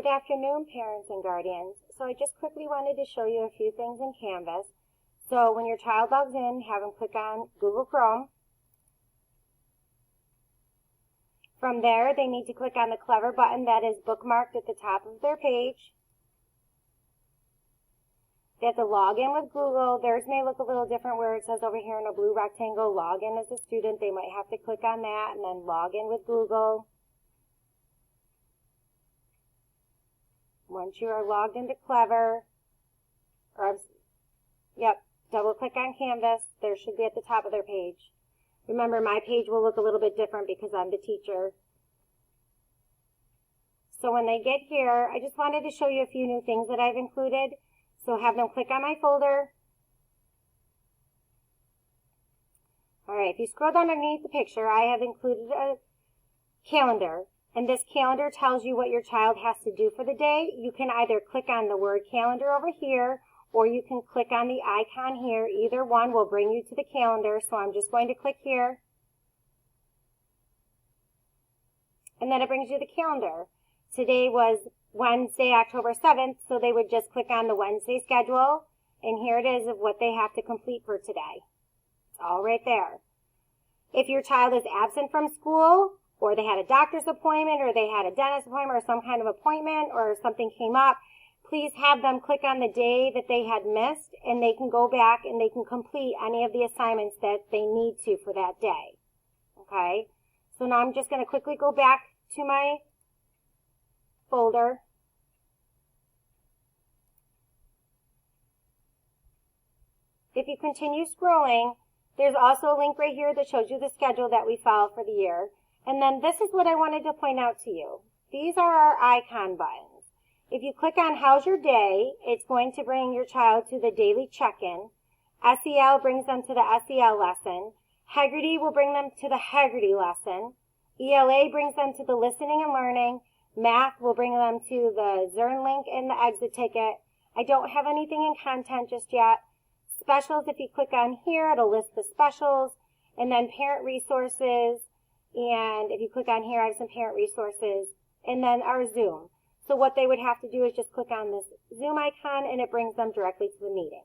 afternoon, parents and guardians. So I just quickly wanted to show you a few things in Canvas. So when your child logs in, have them click on Google Chrome. From there, they need to click on the Clever button that is bookmarked at the top of their page. They have to log in with Google. Theirs may look a little different where it says over here in a blue rectangle, log in as a student. They might have to click on that and then log in with Google. Once you are logged into Clever, double click on Canvas. There should be at the top of their page. Remember, my page will look a little bit different because I'm the teacher. So when they get here, I just wanted to show you a few new things that I've included. So have them click on my folder. Alright, if you scroll down underneath the picture, I have included a calendar. And this calendar tells you what your child has to do for the day. You can either click on the word calendar over here, or you can click on the icon here. Either one will bring you to the calendar. So I'm just going to click here. And then it brings you the calendar. Today was Wednesday, October 7th, so they would just click on the Wednesday schedule. And here it is of what they have to complete for today. It's all right there. If your child is absent from school, or they had a doctor's appointment, or they had a dentist appointment, or some kind of appointment, or something came up, please have them click on the day that they had missed, and they can go back and they can complete any of the assignments that they need to for that day. Okay? So now I'm just going to quickly go back to my folder. If you continue scrolling, there's also a link right here that shows you the schedule that we follow for the year. And then this is what I wanted to point out to you. These are our icon buttons. If you click on How's Your Day, it's going to bring your child to the daily check-in. SEL brings them to the SEL lesson. Heggerty will bring them to the Heggerty lesson. ELA brings them to the listening and learning. Math will bring them to the Zern link and the exit ticket. I don't have anything in content just yet. Specials, if you click on here, it'll list the specials. And then parent resources. And if you click on here, I have some parent resources. And then our Zoom. So what they would have to do is just click on this Zoom icon and it brings them directly to the meeting.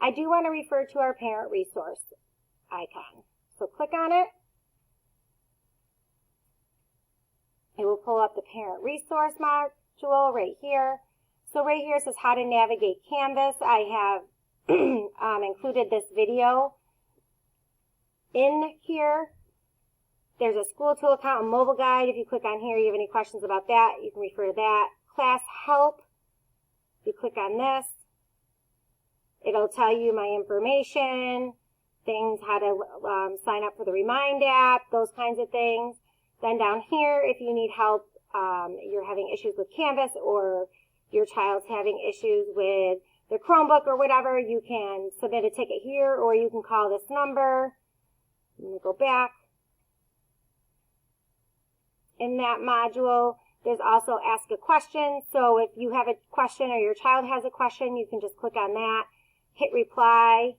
I do want to refer to our parent resource icon. So click on it. It will pull up the parent resource module right here. So right here it says how to navigate Canvas. I have included this video in here. There's a school tool account and mobile guide. If you click on here, you have any questions about that, you can refer to that. Class help. If you click on this, it'll tell you my information, things, how to sign up for the Remind app, those kinds of things. Then down here, if you need help, you're having issues with Canvas or your child's having issues with their Chromebook or whatever, you can submit a ticket here or you can call this number. I'm going to go back. In that module, there's also Ask a Question. So if you have a question or your child has a question, you can just click on that, hit reply.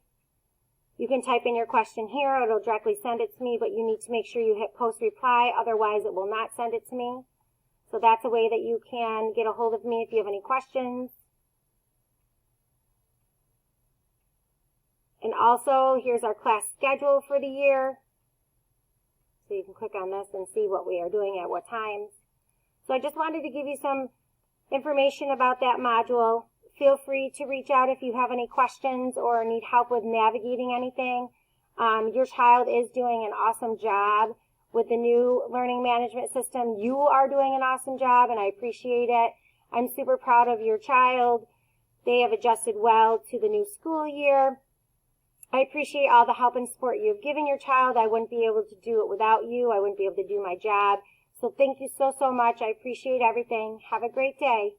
You can type in your question here. It'll directly send it to me, but you need to make sure you hit post reply. Otherwise, it will not send it to me. So that's a way that you can get a hold of me if you have any questions. And also, here's our class schedule for the year. So you can click on this and see what we are doing at what times. So I just wanted to give you some information about that module. Feel free to reach out if you have any questions or need help with navigating anything. Your child is doing an awesome job with the new learning management system. You are doing an awesome job and I appreciate it. I'm super proud of your child. They have adjusted well to the new school year. I appreciate all the help and support you've given your child. I wouldn't be able to do it without you. I wouldn't be able to do my job. So thank you so much. I appreciate everything. Have a great day.